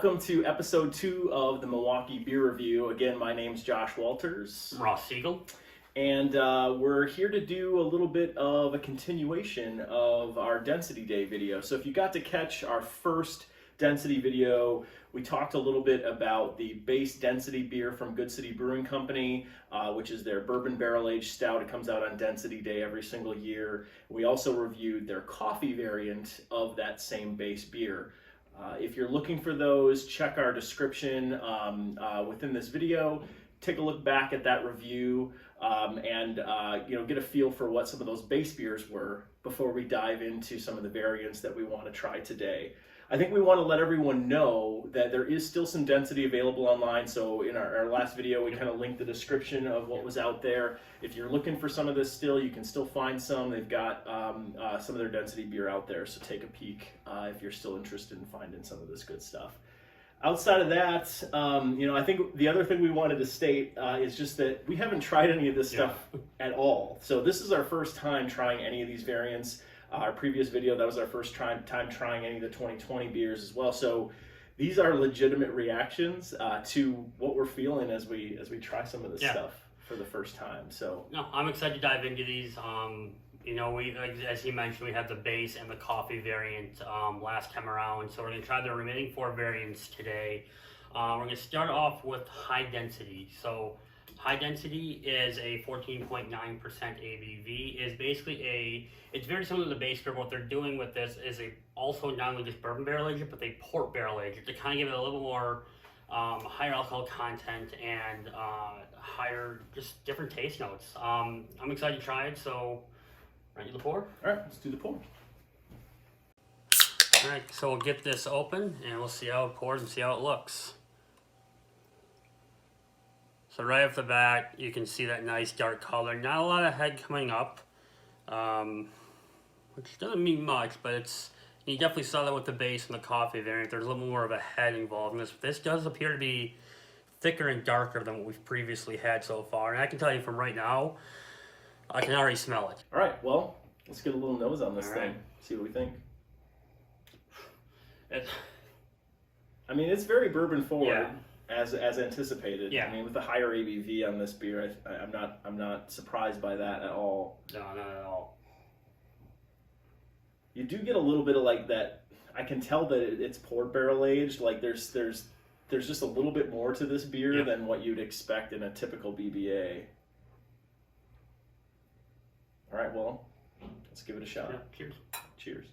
welcome to episode 2 of the Milwaukee Beer Review. Again, my name's Josh Walters. Ross Siegel. And we're here to do a little bit of a continuation of our Density Day video. So if you got to catch our first Density video, we talked a little bit about the base Density beer from Good City Brewing Company, which is their bourbon barrel-aged stout. It comes out on Density Day every single year. We also reviewed their coffee variant of that same base beer. If you're looking for those, check our description within this video. Take a look back at that review and get a feel for what some of those base beers were before we dive into some of the variants that we want to try today. I think we want to let everyone know that there is still some Density available online. So in our last video, we kind of linked the description of what was out there. If you're looking for some of this still, you can still find some. They've got some of their Density beer out there. So take a peek if you're still interested in finding some of this good stuff. Outside of that, I think the other thing we wanted to state is just that we haven't tried any of this stuff at all. So this is our first time trying any of these variants. Our previous video, that was our first time trying any of the 2020 beers as well. So these are legitimate reactions to what we're feeling as we try some of this stuff for the first time. So no, I'm excited to dive into these. We, as he mentioned, we had the base and the coffee variant last time around. So we're going to try the remaining 4 variants today. We're going to start off with high density. So high density is a 14.9% ABV. Is basically it's very similar to the base beer. What they're doing with this is also not only just bourbon barrel aged, but they port barrel aged to kind of give it a little more higher alcohol content and higher, just different taste notes. I'm excited to try it. So ready to pour? All right, let's do the pour. All right, so we'll get this open and we'll see how it pours and see how it looks. So right off the bat, you can see that nice dark color. Not a lot of head coming up, which doesn't mean much, but you definitely saw that with the base and the coffee variant. There's a little more of a head involved in this. This does appear to be thicker and darker than what we've previously had so far. And I can tell you from right now, I can already smell it. All right, well, let's get a little nose on this thing. See what we think. It's very bourbon forward. As anticipated. Yeah. With the higher ABV on this beer, I'm not surprised by that at all. No, not at all. You do get a little bit of like that. I can tell that it's port barrel aged. Like there's just a little bit more to this beer than what you'd expect in a typical BBA. All right, well, let's give it a shot. Yeah, cheers. Cheers.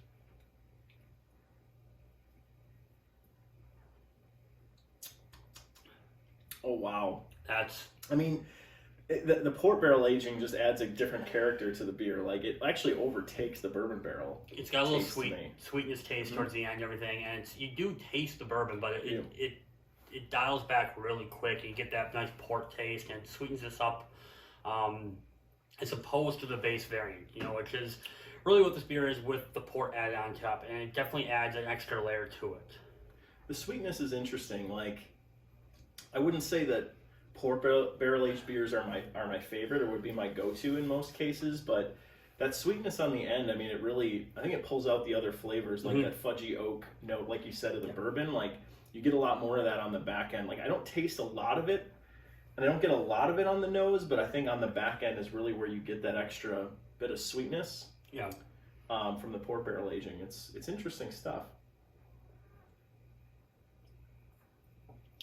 Oh, wow. The port barrel aging just adds a different character to the beer. Like, it actually overtakes the bourbon barrel. It's got a little sweetness taste towards the end and everything, and you do taste the bourbon, but it dials back really quick, and you get that nice port taste, and it sweetens this up as opposed to the base variant, which is really what this beer is with the port added on top, and it definitely adds an extra layer to it. The sweetness is interesting. Like, I wouldn't say that port barrel aged beers are my favorite or would be my go-to in most cases, but that sweetness on the end, I think it pulls out the other flavors, like that fudgy oak note, like you said, of the bourbon. Like, you get a lot more of that on the back end. Like, I don't taste a lot of it, and I don't get a lot of it on the nose, but I think on the back end is really where you get that extra bit of sweetness. From the port barrel aging. It's interesting stuff.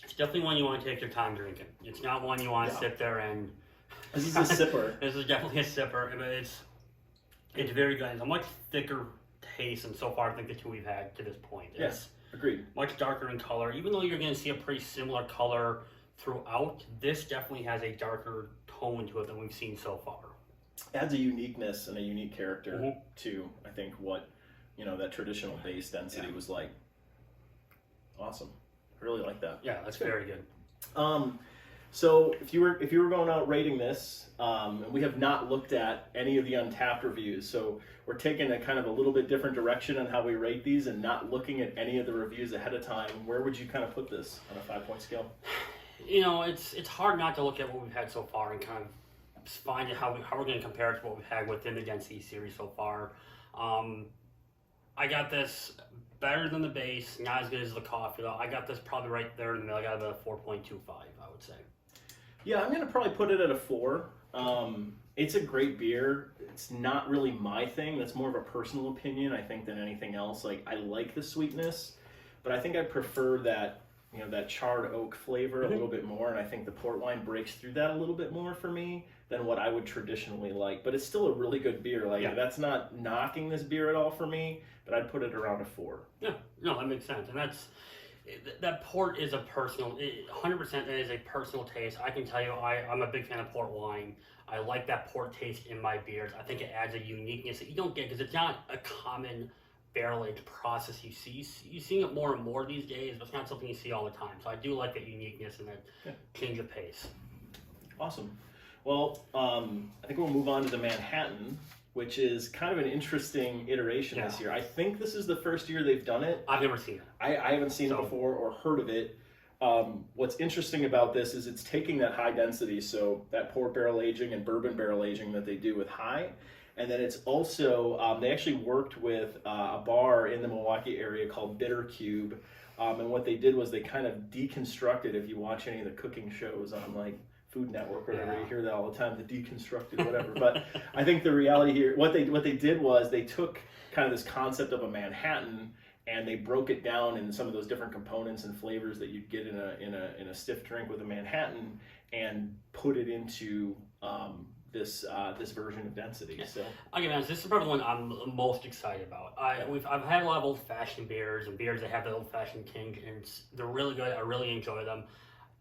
It's definitely one you want to take your time drinking. It's not one you want to sit there and... This is a sipper. This is definitely a sipper, but it's very good. It's a much thicker taste than so far I think the 2 we've had to this point. Yes, agreed. Much darker in color. Even though you're going to see a pretty similar color throughout, this definitely has a darker tone to it than we've seen so far. Adds a uniqueness and a unique character to, I think, what that traditional base density was like. Awesome. I really like that. Yeah, that's very good. So if you were going out rating this, we have not looked at any of the Untapped reviews, so we're taking a kind of a little bit different direction on how we rate these and not looking at any of the reviews ahead of time. Where would you kind of put this on a 5-point scale? It's hard not to look at what we've had so far and kind of find out how we're going to compare it to what we've had within the Density series so far. I got this better than the base, not as good as the coffee though. I got this probably right there in the middle. I got about a 4.25, I would say. Yeah, I'm gonna probably put it at a 4. It's a great beer. It's not really my thing. That's more of a personal opinion, I think, than anything else. Like, I like the sweetness, but I think I prefer that, you know, that charred oak flavor a little bit more, and I think the port wine breaks through that a little bit more for me than what I would traditionally like. But it's still a really good beer. Like, that's not knocking this beer at all for me, but I'd put it around a 4. Yeah, no, that makes sense, and that port is a personal, 100% is a personal taste. I can tell you, I'm a big fan of port wine. I like that port taste in my beers. I think it adds a uniqueness that you don't get because it's not a common barrel aged process you see. You're seeing it more and more these days, but it's not something you see all the time. So I do like that uniqueness and that change of pace. Awesome. Well, I think we'll move on to the Manhattan, which is kind of an interesting iteration this year. I think this is the first year they've done it. I've never seen it. I haven't seen it before or heard of it. What's interesting about this is it's taking that high density, so that port barrel aging and bourbon barrel aging that they do with high, and then it's also, they actually worked with a bar in the Milwaukee area called Bitter Cube, and what they did was they kind of deconstructed, if you watch any of the cooking shows on like Food Network or whatever, you hear that all the time, the deconstructed whatever. But I think the reality here, what they did was they took kind of this concept of a Manhattan and they broke it down in some of those different components and flavors that you'd get in a stiff drink with a Manhattan, and put it into this version of density. So I'll give you honest, this is probably the one I'm most excited about. I've had a lot of old fashioned beers and beers that have the old fashioned tinge, and they're really good. I really enjoy them.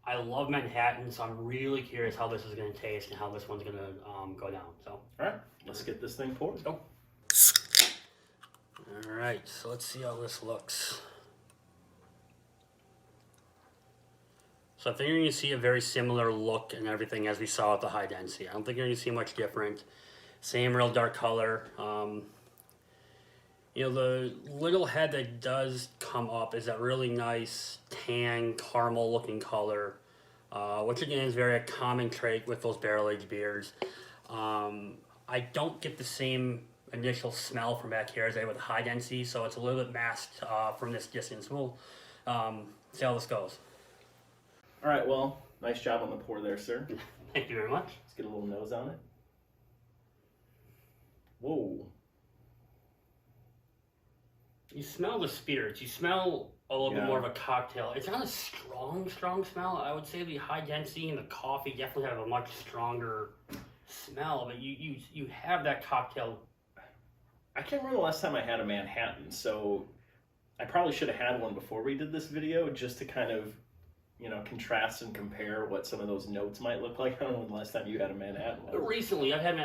I love Manhattan, so I'm really curious how this is going to taste and how this one's going to go down. So, all right, let's get this thing poured. Go. All right, so let's see how this looks. So I think you're going to see a very similar look and everything as we saw at the high density. I don't think you're going to see much different. Same real dark color. You know, the little head that does come up is that really nice tan caramel looking color, which again is very a common trait with those barrel-aged beers. I don't get the same initial smell from back here as I with high density, so it's a little bit masked from this distance. We'll see how this goes. All right, well, nice job on the pour there, sir. Thank you very much. Let's get a little nose on it. Whoa. You smell the spirits. You smell a little bit more of a cocktail. It's not a strong smell. I would say the high density and the coffee definitely have a much stronger smell, but you have that cocktail. I can't remember the last time I had a Manhattan, so I probably should have had one before we did this video just to kind of, you know, contrast and compare what some of those notes might look like. I don't know when the last time you had a Manhattan was. Recently, I've had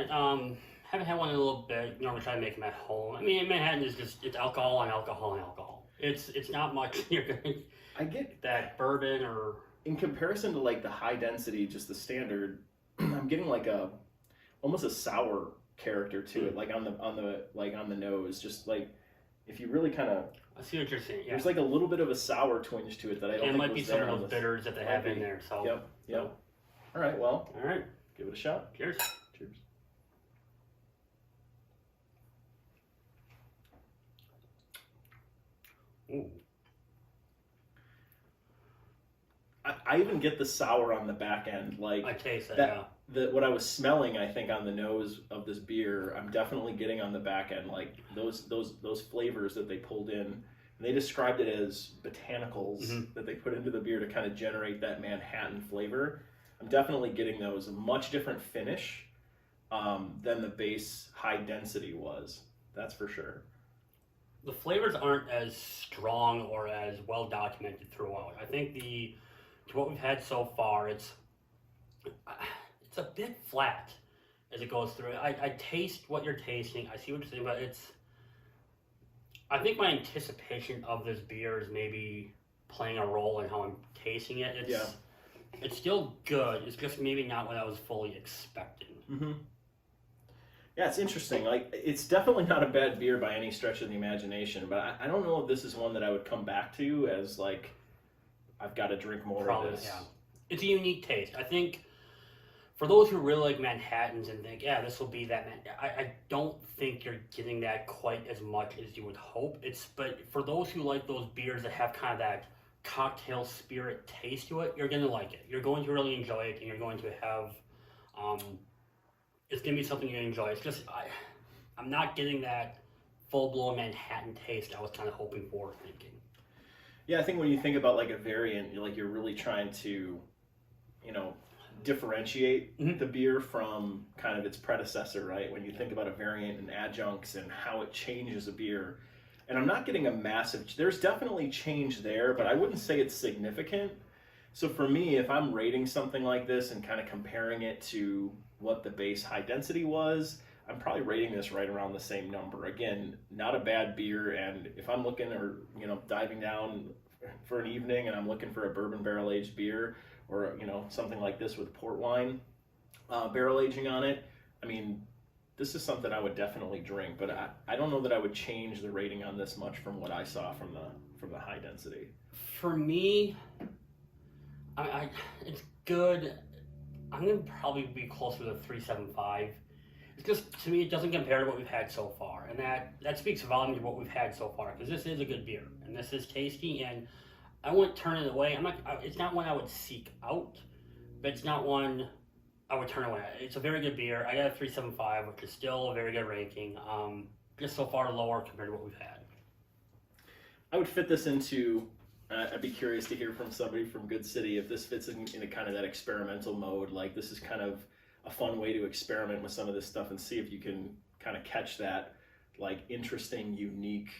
haven't had one in a little bit. Normally try to make them at home. I mean, Manhattan is just, it's alcohol and alcohol and alcohol. It's not much. You're gonna I get that bourbon or in comparison to like the high density, just the standard. I'm getting like almost a sour character to it, like on the nose. Just like if you really kind of. I see what you're saying. Yeah. There's like a little bit of a sour twinge to it that I don't think might be was some there of those bitters that they have in there. So Yep. All right. Well. All right. Give it a shot. Cheers. Cheers. Ooh. I even get the sour on the back end, like I taste that. What I was smelling, I think, on the nose of this beer, I'm definitely getting on the back end, like those flavors that they pulled in. And they described it as botanicals that they put into the beer to kind of generate that Manhattan flavor. I'm definitely getting those. A much different finish than the base high density was. That's for sure. The flavors aren't as strong or as well documented throughout. I think to what we've had so far, it's a bit flat as it goes through. I taste what you're tasting. I see what you're saying, but I think my anticipation of this beer is maybe playing a role in how I'm tasting it. It's still good. It's just maybe not what I was fully expecting. Mm-hmm. Yeah, it's interesting. Like, it's definitely not a bad beer by any stretch of the imagination, but I don't know if this is one that I would come back to as, like, I've got to drink more of this. Yeah. It's a unique taste. I think for those who really like Manhattans and think, yeah, this will be that I don't think you're getting that quite as much as you would hope. But for those who like those beers that have kind of that cocktail spirit taste to it, you're going to like it. You're going to really enjoy it, and you're going to have, it's going to be something you enjoy. It's just, I'm not getting that full-blown Manhattan taste I was kind of hoping for, thinking. Yeah, I think when you think about like a variant, you're really trying to, differentiate the beer from kind of its predecessor, right? When you think about a variant and adjuncts and how it changes a beer. And I'm not getting a massive, there's definitely change there, but I wouldn't say it's significant. So for me, if I'm rating something like this and kind of comparing it to what the base high density was, I'm probably rating this right around the same number. Again, not a bad beer, and if I'm looking or diving down for an evening and I'm looking for a bourbon barrel aged beer, or something like this with port wine barrel aging on it, I mean, this is something I would definitely drink. But I don't know that I would change the rating on this much from what I saw from the high density. For me, it's good. I'm gonna probably be closer to 3.75. It's just, to me, it doesn't compare to what we've had so far, and that speaks volumes to what we've had so far, because this is a good beer and this is tasty, and I wouldn't turn it away. It's not one I would seek out, but it's not one I would turn away. It's a very good beer. I got a 3.75, which is still a very good ranking. Just so far lower compared to what we've had. I would fit this into. I'd be curious to hear from somebody from Good City if this fits in a kind of that experimental mode. Like, this is kind of a fun way to experiment with some of this stuff and see if you can kind of catch that like interesting, unique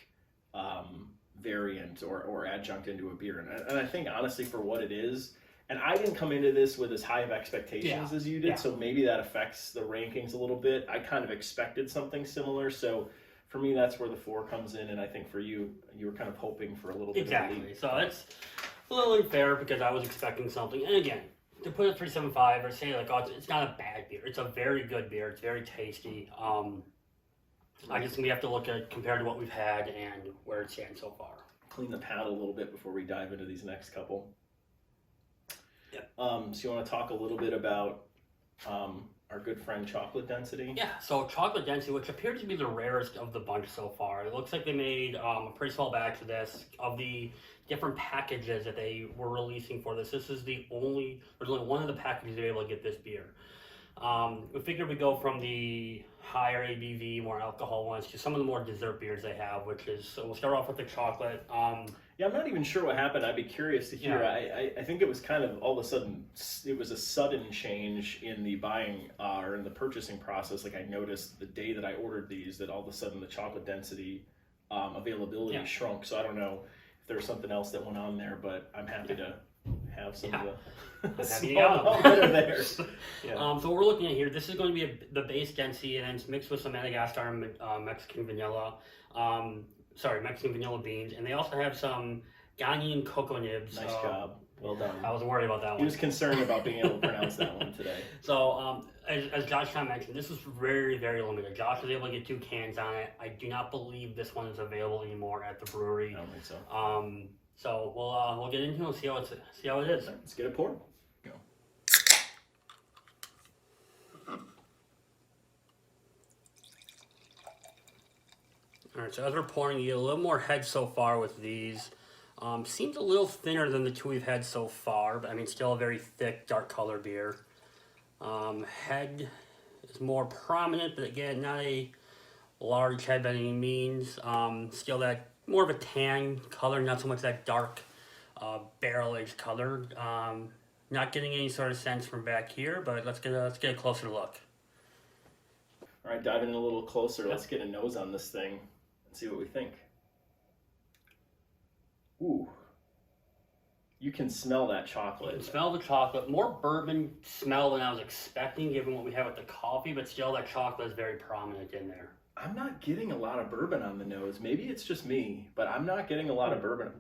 variant or adjunct into a beer. And I think honestly, for what it is, and I didn't come into this with as high of expectations as you did, so maybe that affects the rankings a little bit. I kind of expected something similar, so for me, that's where the 4 comes in, and I think for you, you were kind of hoping for a little bit of a lead. So it's a little unfair because I was expecting something. And again, to put a 3.75 or say like, oh, it's not a bad beer. It's a very good beer. It's very tasty. I just think we have to look at it compared to what we've had and where it stands so far. Clean the palate a little bit before we dive into these next couple. Yep. So you want to talk a little bit about our good friend Chocolate Density? Yeah, so Chocolate Density, which appears to be the rarest of the bunch so far. It looks like they made a pretty small batch of this. Of the different packages that they were releasing for this, there's only one of the packages they're able to get this beer. We figured we'd go from the higher ABV, more alcohol ones to some of the more dessert beers they have, so we'll start off with the chocolate. Yeah, I'm not even sure what happened. I'd be curious to hear. Yeah. I think it was kind of all of a sudden, it was a sudden change in the buying or in the purchasing process. Like, I noticed the day that I ordered these that all of a sudden the Chocolate Density availability shrunk. So I don't know if there was something else that went on there, but I'm happy to have some of the small that are there. So what we're looking at here, this is going to be the base density, and then it's mixed with some Madagascar and Mexican vanilla. Mexican vanilla beans, and they also have some Ghanaian cocoa nibs. Nice job. Well done. I was worried about that one. He was concerned about being able to pronounce that one today. So, as Josh kind of mentioned, this is very, very limited. Josh was able to get 2 cans on it. I do not believe this one is available anymore at the brewery. I don't think so. So we'll get into it and see how it is. Let's get it poured. Go. All right, so as we're pouring, you get a little more head so far with these. Seems a little thinner than the 2 we've had so far, but I mean, still a very thick, dark color beer. Head is more prominent, but again, not a large head by any means. Still that more of a tan color, not so much that dark barrel-aged color. Not getting any sort of sense from back here, but let's get a closer look. All right, diving in a little closer. Let's get a nose on this thing and see what we think. Ooh. You can smell that chocolate. You can smell the chocolate. More bourbon smell than I was expecting, given what we have with the coffee, but still that chocolate is very prominent in there. I'm not getting a lot of bourbon on the nose. Maybe it's just me, but I'm not getting a lot of bourbon.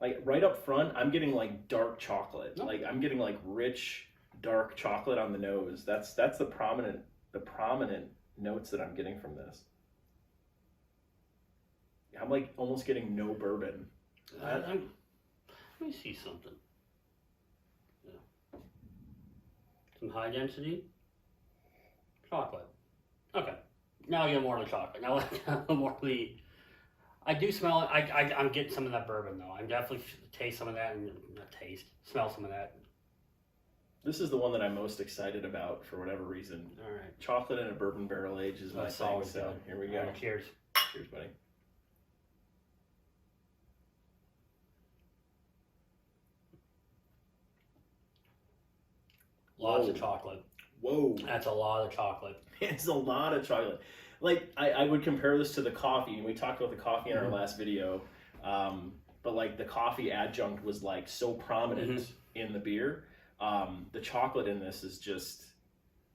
Like, right up front, I'm getting like dark chocolate. Nope. Like, I'm getting like rich, dark chocolate on the nose. That's the prominent notes that I'm getting from this. I'm like almost getting no bourbon. Let me see something. Yeah. Some high density. Chocolate. Okay. Now I get more of the chocolate. Now more of the... I do smell it. I'm getting some of that bourbon though. I'm definitely taste some of that and not taste. Smell some of that. This is the one that I'm most excited about for whatever reason. All right. Chocolate in a bourbon barrel age is my thing. So here we go. All right, cheers. Cheers, buddy. Lots of chocolate. Whoa. That's a lot of chocolate. It's a lot of chocolate. Like, I would compare this to the coffee, and we talked about the coffee in our last video, but like the coffee adjunct was like so prominent in the beer. The chocolate in this is just,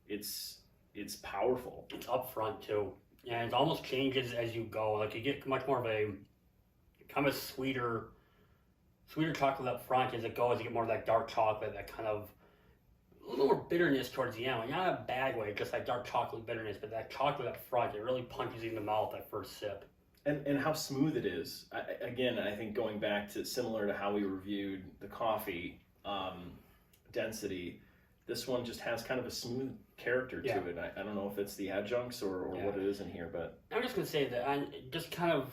it's powerful. It's up front too, and it almost changes as you go. Like you get much more of a kind of sweeter chocolate up front as it goes. You get more of that dark chocolate, that kind of a little more bitterness towards the end. Like not in a bad way, just like dark chocolate bitterness, but that chocolate up front, it really punches you in the mouth that first sip. And how smooth it is. Again, I think going back to similar to how we reviewed the coffee density, this one just has kind of a smooth character to it. I don't know if it's the adjuncts or what it is in here, but I'm just gonna say that I just kind of,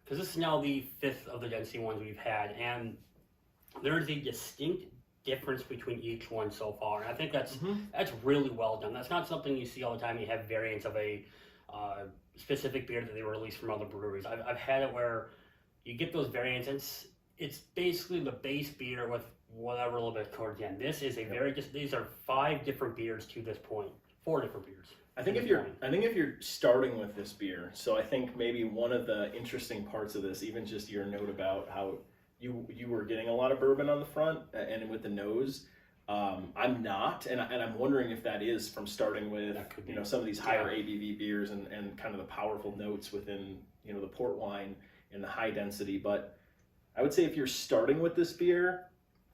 because this is now the 5th of the density ones we've had, and there's a distinct difference between each one so far, and I think that's really well done. That's not something you see all the time. You have variants of a specific beer that they release from other breweries. I've had it where you get those variants, and it's basically the base beer with whatever a little bit towards the end. This is a very these are 5 different beers to this point, 4 different beers. I think if you're starting with this beer, so I think maybe one of the interesting parts of this, even just your note about how you were getting a lot of bourbon on the front and with the nose. I'm not, and I'm wondering if that is from starting with some of these higher ABV beers and kind of the powerful notes within the port wine and the high density. But I would say if you're starting with this beer,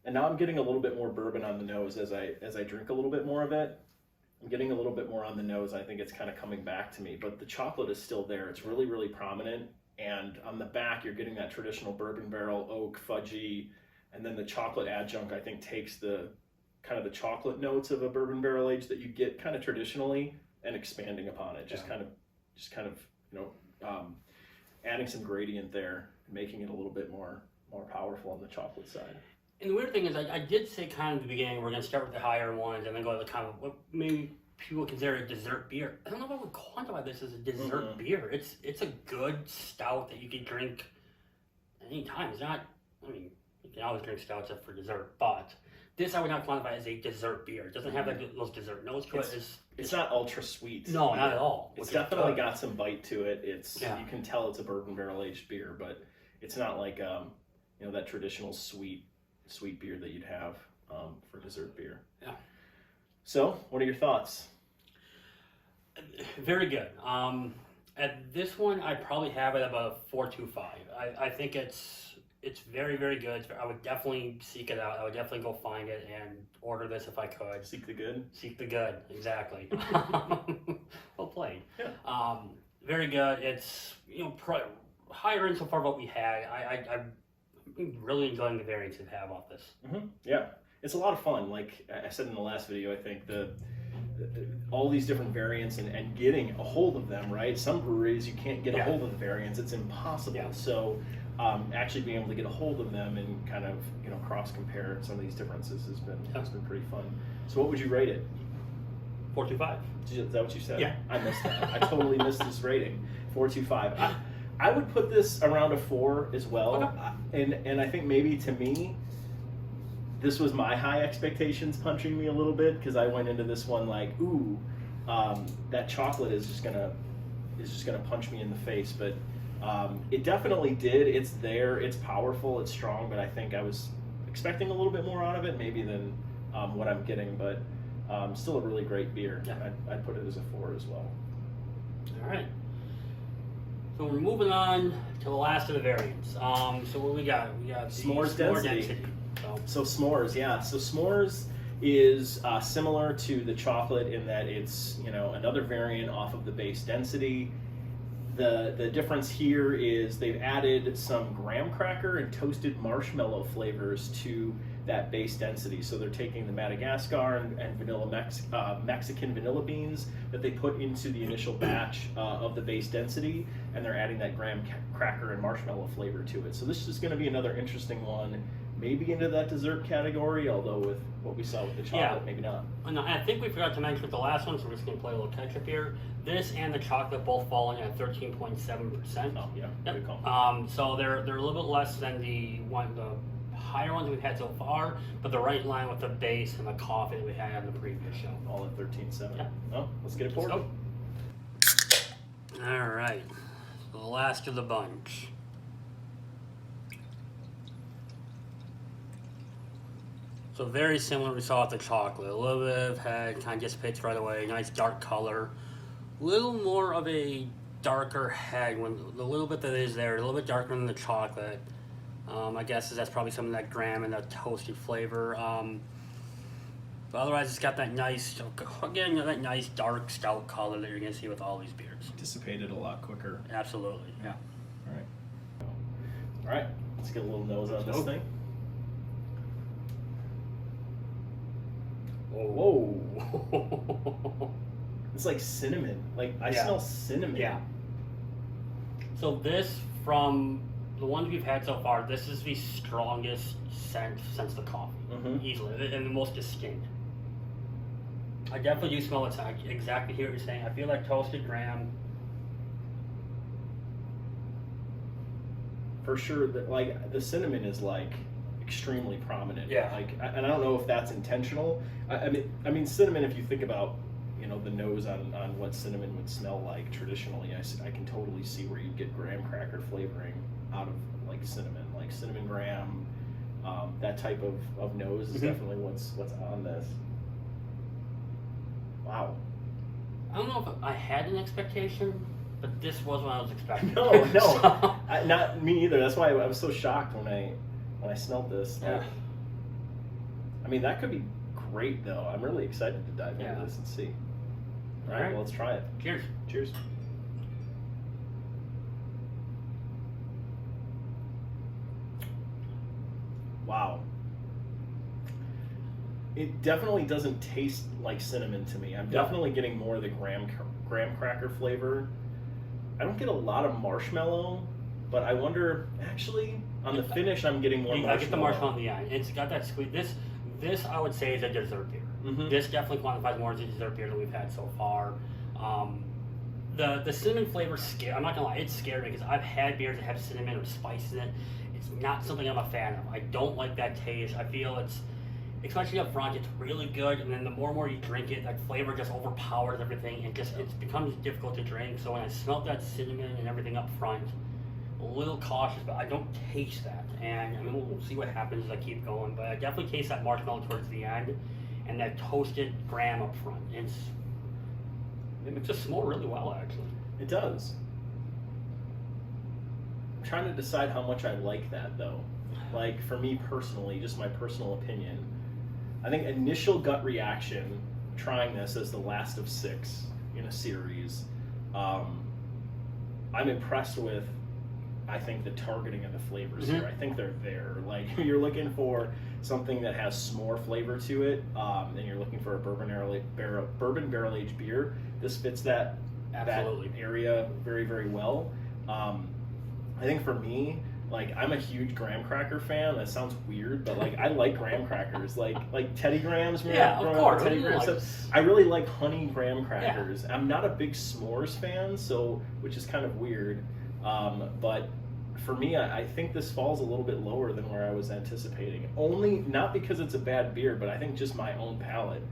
and now I'm getting a little bit more bourbon on the nose as I drink a little bit more of it. I'm getting a little bit more on the nose. I think it's kind of coming back to me, but the chocolate is still there. It's really, really prominent. And on the back, you're getting that traditional bourbon barrel, oak, fudgy, and then the chocolate adjunct, I think, takes the kind of the chocolate notes of a bourbon barrel age that you get kind of traditionally and expanding upon it. Just kind of adding some gradient there, making it a little bit more powerful on the chocolate side. And the weird thing is, I did say kind of at the beginning, we're going to start with the higher ones and then go to the kind of what maybe people consider a dessert beer. I don't know if I would quantify this as a dessert beer. It's a good stout that you can drink anytime. It's not, I mean, you can always drink stouts up for dessert, but this I would not quantify as a dessert beer. It doesn't have those dessert notes to it. It's not ultra sweet. No, not at all. It's definitely got some bite to it. You can tell it's a bourbon barrel aged beer, but it's not like that traditional sweet beer that you'd have for dessert beer. Yeah. So, what are your thoughts? Very good. At this one, I probably have it about a 4.25. I think it's very, very good. I would definitely seek it out. I would definitely go find it and order this if I could. Seek the good? Seek the good, exactly. Well played. Yeah. Very good. It's, higher end so far what we had. I'm really enjoying the variants we have off this. Yeah. It's a lot of fun. Like I said in the last video, I think all these different variants and getting a hold of them, right? Some breweries, you can't get a hold of the variants. It's impossible. Yeah. So actually being able to get a hold of them and kind of, cross-compare some of these differences has been pretty fun. So what would you rate it? 4.25. Is that what you said? Yeah. I missed that. I totally missed this rating. 4.25. I would put this around a 4 as well. Okay. And I think maybe to me, this was my high expectations punching me a little bit because I went into this one like, ooh, that chocolate is just gonna punch me in the face. But it definitely did. It's there. It's powerful. It's strong. But I think I was expecting a little bit more out of it, maybe than what I'm getting. But still a really great beer. Yeah. I'd put it as a 4 as well. All right. So we're moving on to the last of the variants. So what we got? We got s'mores density. So s'mores, yeah. So s'mores is similar to the chocolate in that it's another variant off of the base density. The difference here is they've added some graham cracker and toasted marshmallow flavors to that base density. So they're taking the Madagascar and vanilla Mexican vanilla beans that they put into the initial batch of the base density, and they're adding that graham cracker and marshmallow flavor to it. So this is going to be another interesting one, maybe into that dessert category, although with what we saw with the chocolate, maybe not. And I think we forgot to mention with the last one, so we're just going to play a little catch-up here. This and the chocolate both falling at 13.7%. Oh, yeah, yep. Good call. So they're a little bit less than the higher ones we've had so far, but they're right in line with the base and the coffee that we had on the previous show. All at 13.7. Yep. Well, let's get it poured. All right, the last of the bunch. So very similar we saw with the chocolate. A little bit of head, kind of dissipates right away. Nice dark color. A little more of a darker head. When the little bit that is there, a little bit darker than the chocolate. I guess that's probably some of that graham and that toasty flavor. But otherwise, it's got that nice, again, that nice dark stout color that you're gonna see with all these beers. Dissipated a lot quicker. Absolutely, yeah. All right. Let's get a little nose on this thing. Whoa. It's like cinnamon. Like, I smell cinnamon. Yeah. So this, from the ones we've had so far, this is the strongest scent since the coffee. Easily. And the most distinct. I definitely do smell it. I exactly hear what you're saying. I feel like toasted graham. For sure, that like the cinnamon is like extremely prominent. Yeah. Like, and I don't know if that's intentional. I mean, cinnamon. If you think about, the nose on what cinnamon would smell like traditionally, I can totally see where you get graham cracker flavoring out of like cinnamon graham. That type of nose is definitely what's on this. Wow. I don't know if I had an expectation, but this was what I was expecting. No, not me either. That's why I was so shocked when I smelled this. Yeah. I mean, that could be great, though. I'm really excited to dive into this and see. All right, well, let's try it. Cheers. Cheers. Wow. It definitely doesn't taste like cinnamon to me. I'm definitely getting more of the graham cracker flavor. I don't get a lot of marshmallow, but I wonder, actually, on the finish, I'm getting more marshmallow. I get the marshmallow in the end. It's got that sweet. This I would say is a dessert beer. This definitely quantifies more as a dessert beer than we've had so far. The cinnamon flavor I'm not gonna lie, it's scared me because I've had beers that have cinnamon or spice in it. It's not something I'm a fan of. I don't like that taste. I feel it's, especially up front, it's really good, and then the more and more you drink it, that flavor just overpowers everything, and it becomes difficult to drink. So when I smelled that cinnamon and everything up front, a little cautious, but I don't taste that. And I mean, we'll see what happens as I keep going, but I definitely taste that marshmallow towards the end, and that toasted graham up front. It just smells really well, actually. It does. I'm trying to decide how much I like that, though. Like, for me personally, just my personal opinion, I think initial gut reaction, trying this as the last of 6 in a series, I'm impressed with, I think, the targeting of the flavors here. I think they're there. Like, you're looking for something that has s'more flavor to it, and you're looking for a bourbon barrel aged beer. This fits that area very, very well. I think for me, like, I'm a huge graham cracker fan. That sounds weird, but like, I like graham crackers, like Teddy Grahams. Yeah, of course. Teddy Grahams. So I really like honey graham crackers. Yeah. I'm not a big s'mores fan, which is kind of weird. But for me, I think this falls a little bit lower than where I was anticipating. Only not because it's a bad beer, but I think just my own palate.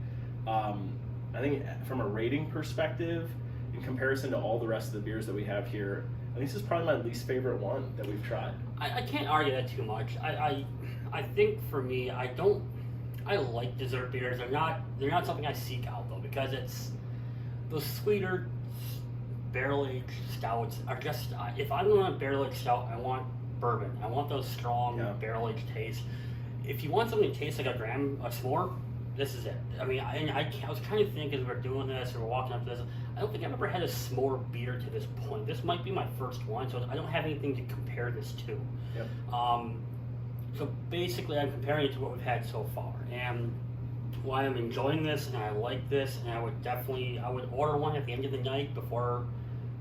I think from a rating perspective, in comparison to all the rest of the beers that we have here, I think this is probably my least favorite one that we've tried. I can't argue that too much. I think for me, I like dessert beers. They're not something I seek out though, because it's those sweeter barrel-aged stouts are just, if I want a barrel-aged stout, I want bourbon. I want those strong barrel-aged tastes. If you want something that tastes like a s'more, this is it. I mean, I was trying to think as we're doing this or we're walking up to this, I don't think I've ever had a s'more beer to this point. This might be my first one, so I don't have anything to compare this to. Yep. So basically, I'm comparing it to what we've had so far, and why I'm enjoying this, and I like this, and I would order one at the end of the night before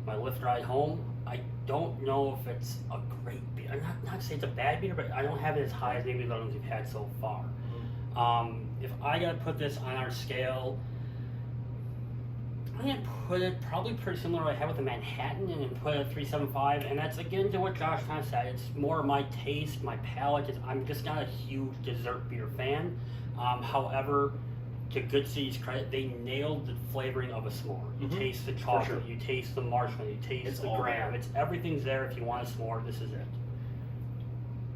my Lyft ride home. I don't know if it's a great beer. I'm not to say it's a bad beer, but I don't have it as high as maybe the ones we've had so far. If I gotta put this on our scale, I'm gonna put it probably pretty similar to what I had with the Manhattan, and then put it at 3.75. And that's again to what Josh kind of said. It's more my taste, my palate. I'm just not a huge dessert beer fan. However, to Good City's credit, they nailed the flavoring of a s'more. You taste the chocolate, you taste the marshmallow, you taste the graham. It's everything's there. If you want a s'more, this is it.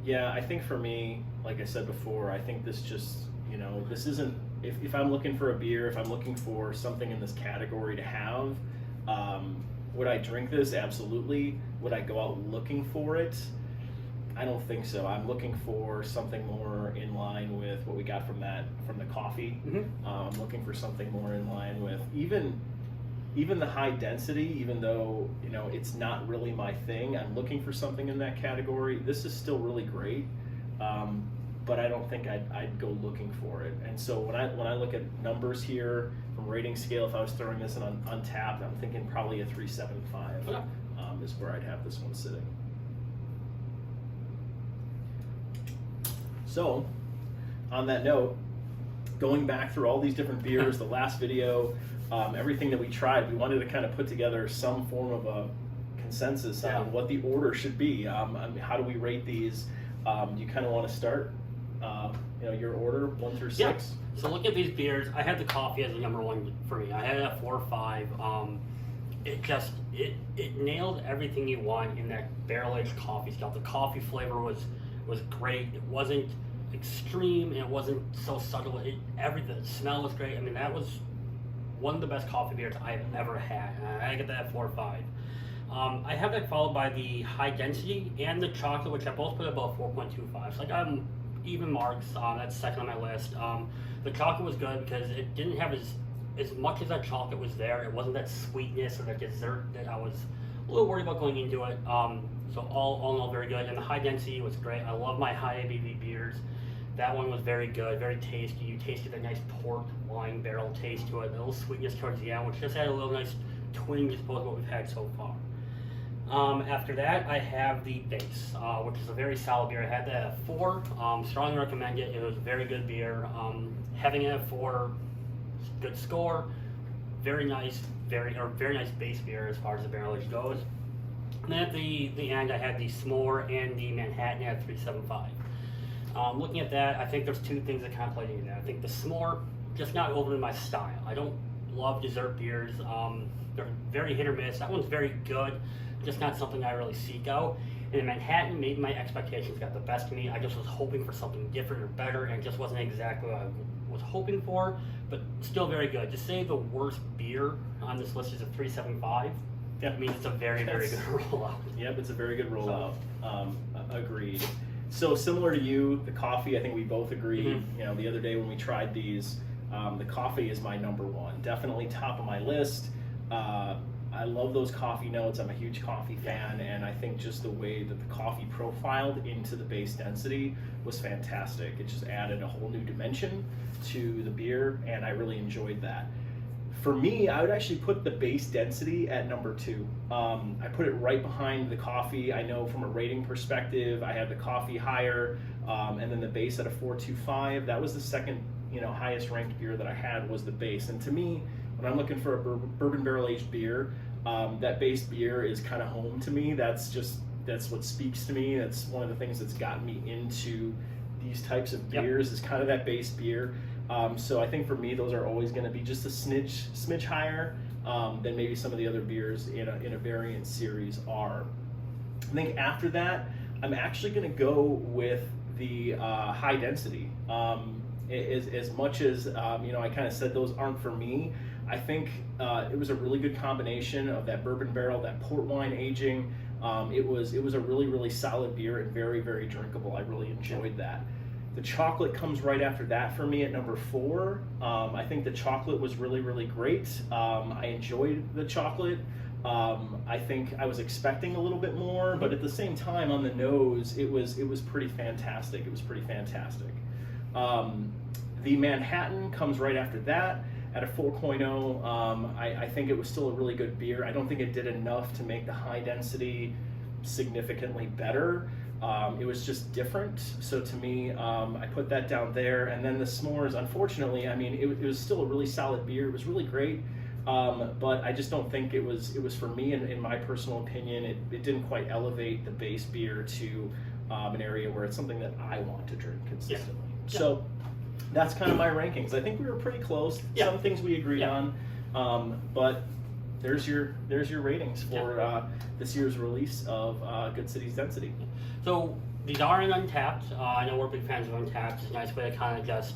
Yeah, I think for me, like I said before, I think this just, this isn't, if I'm looking for a beer, if I'm looking for something in this category to have, would I drink this? Absolutely. Would I go out looking for it? I don't think so. I'm looking for something more in line with what we got from the coffee. I'm looking for something more in line with even the high density, even though, it's not really my thing. I'm looking for something in that category. This is still really great, but I don't think I'd go looking for it. And so when I look at numbers here from rating scale, if I was throwing this in on Untappd, I'm thinking probably a 3.75 is where I'd have this one sitting. So, on that note, going back through all these different beers, the last video, everything that we tried, we wanted to kind of put together some form of a consensus on what the order should be. How do we rate these? Do you kind of want to start, your order 1 through 6? Yeah. So look at these beers. I had the coffee as the number one for me. I had it at 4 or 5. It nailed everything you want in that barrel-aged coffee style. The coffee flavor was great. It wasn't extreme, and it wasn't so subtle. Everything. The smell was great. I mean, that was one of the best coffee beers I've ever had. I get that at 4 or 5. I have that followed by the high density and the chocolate, which I both put about 4.25. So like I'm even marks. That's second on my list. The chocolate was good because it didn't have as much as that chocolate was there. It wasn't that sweetness or that dessert that I was a little worried about going into it. So all in all, very good. And the high density was great. I love my high ABV beers. That one was very good, very tasty. You tasted a nice port wine barrel taste to it, a little sweetness towards the end, which just had a little nice twinge as opposed to what we've had so far. After that, I have the base, which is a very solid beer. I had that at 4. Strongly recommend it. It was a very good beer. Having it at 4, good score. Very nice base beer as far as the barrel age goes. And then at the end, I had the s'more and the Manhattan at 3.75. Looking at that, I think there's 2 things that kind of played into that. I think the s'more, just not overly my style. I don't love dessert beers. They're very hit or miss. That one's very good, just not something I really seek out. And the Manhattan, maybe my expectations got the best of me. I just was hoping for something different or better, and it just wasn't exactly what I was hoping for, but still very good. To say the worst beer on this list is a 3.75, that means it's a very good rollout. Yep, it's a very good rollout. Agreed. So similar to you, the coffee, I think we both agreed. The other day when we tried these, the coffee is my number 1. Definitely top of my list. I love those coffee notes. I'm a huge coffee fan, and I think just the way that the coffee profiled into the base density was fantastic. It just added a whole new dimension to the beer, and I really enjoyed that. For me, I would actually put the base density at number 2. I put it right behind the coffee. I know from a rating perspective, I had the coffee higher, and then the base at a 4.25. That was the second, highest ranked beer that I had was the base. And to me, when I'm looking for a bourbon barrel aged beer, that base beer is kind of home to me. That's what speaks to me. That's one of the things that's gotten me into these types of beers is kind of that base beer. So I think for me, those are always going to be just a smidge higher than maybe some of the other beers in a variant series are. I think after that, I'm actually going to go with the high density. As much as I kind of said those aren't for me, I think it was a really good combination of that bourbon barrel, that port wine aging. It was a really solid beer and very drinkable. I really enjoyed that. The chocolate comes right after that for me at number 4. I think the chocolate was really, really great. I enjoyed the chocolate. I think I was expecting a little bit more, but at the same time, on the nose, it was pretty fantastic. It was pretty fantastic. The Manhattan comes right after that at a 4.0. I think it was still a really good beer. I don't think it did enough to make the high density significantly better. It was just different. So to me, I put that down there. And then the s'mores, unfortunately, I mean, it was still a really solid beer. It was really great. But I just don't think it was for me, in my personal opinion, it didn't quite elevate the base beer to an area where it's something that I want to drink consistently. Yeah. So that's kind of my rankings. I think we were pretty close. Yeah. Some things we agreed on, but there's your ratings for this year's release of Good Cities Density. So these are in Untapped. I know we're big fans of Untapped. It's a nice way to kind of just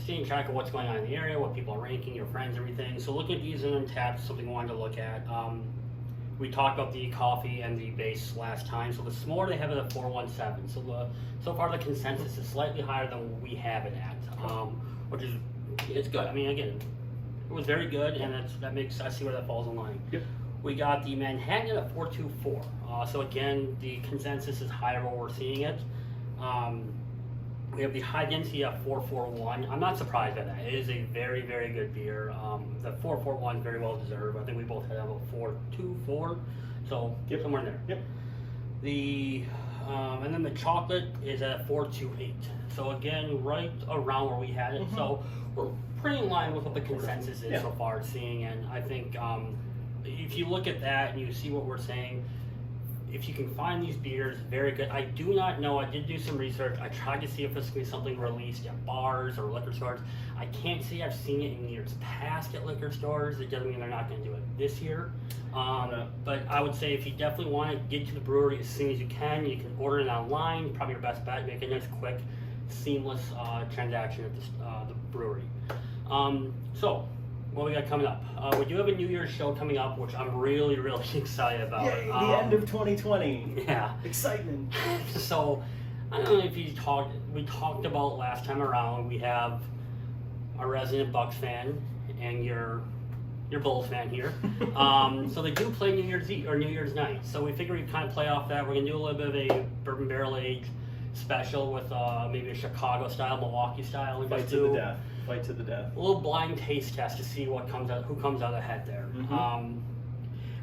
seeing track of what's going on in the area, what people are ranking, your friends, everything. So looking at these in Untapped is something we wanted to look at. We talked about the coffee and the base last time. So the s'more, they have it at 417. So far the consensus is slightly higher than what we have it at, which is, it's good. I mean, again, it was very good, and that makes, I see where that falls in line. Yep. We got the Manhattan at 424. So again, the consensus is higher where we're seeing it. We have the high density at 441. I'm not surprised by that. It is a very, very good beer. The 441 is very well deserved. I think we both had about 424, so somewhere in there. Yep. The and then the chocolate is at 428. So again, right around where we had it. So we're pretty in line with what the consensus is so far seeing. And I think if you look at that and you see what we're saying, if you can find these beers, very good. I do not know. I did do some research. I tried to see if this could be something released at bars or liquor stores. I can't say I've seen it in years past at liquor stores. It doesn't mean they're not going to do it this year. But I would say if you definitely want to get to the brewery as soon as you can order it online. Probably your best bet. Make a nice, quick, seamless transaction at the brewery. So what we got coming up? We do have a New Year's show coming up, which I'm really, really excited about. Yay, the end of 2020. Yeah. Excitement. So, I don't know if we talked about last time around, we have a resident Bucks fan and your Bulls fan here. So they do play New Year's Eve or New Year's night. So we figure we'd kind of play off that. We're going to do a little bit of a bourbon barrel age special with maybe a Chicago style, Milwaukee style. Fight to the death. Fight to the death. A little blind taste test to see who comes out ahead there.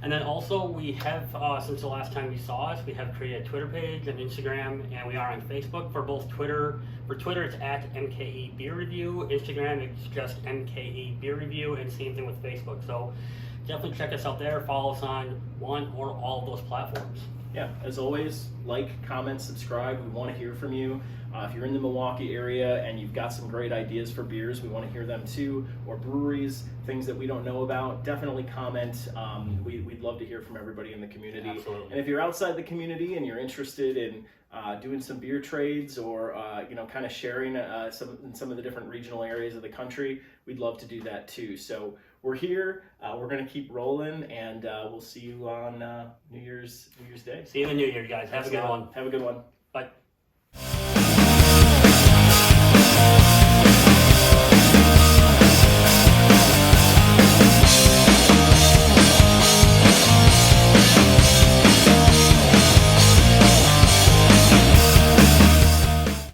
And then also we have, since the last time you saw us, we have created a Twitter page and Instagram, and we are on Facebook for both Twitter. For Twitter, it's at MKE Beer Review. Instagram, it's just MKE Beer Review, and same thing with Facebook. So definitely check us out there. Follow us on one or all of those platforms. Yeah, as always, like, comment, subscribe. We want to hear from you. If you're in the Milwaukee area and you've got some great ideas for beers, we want to hear them too, or breweries, things that we don't know about, definitely comment. We'd love to hear from everybody in the community. Absolutely. And if you're outside the community and you're interested in doing some beer trades or kind of sharing some of the different regional areas of the country, we'd love to do that too. So we're here. We're going to keep rolling, and we'll see you on New Year's Day. See you in the New Year, guys. Have a good one. Have a good one.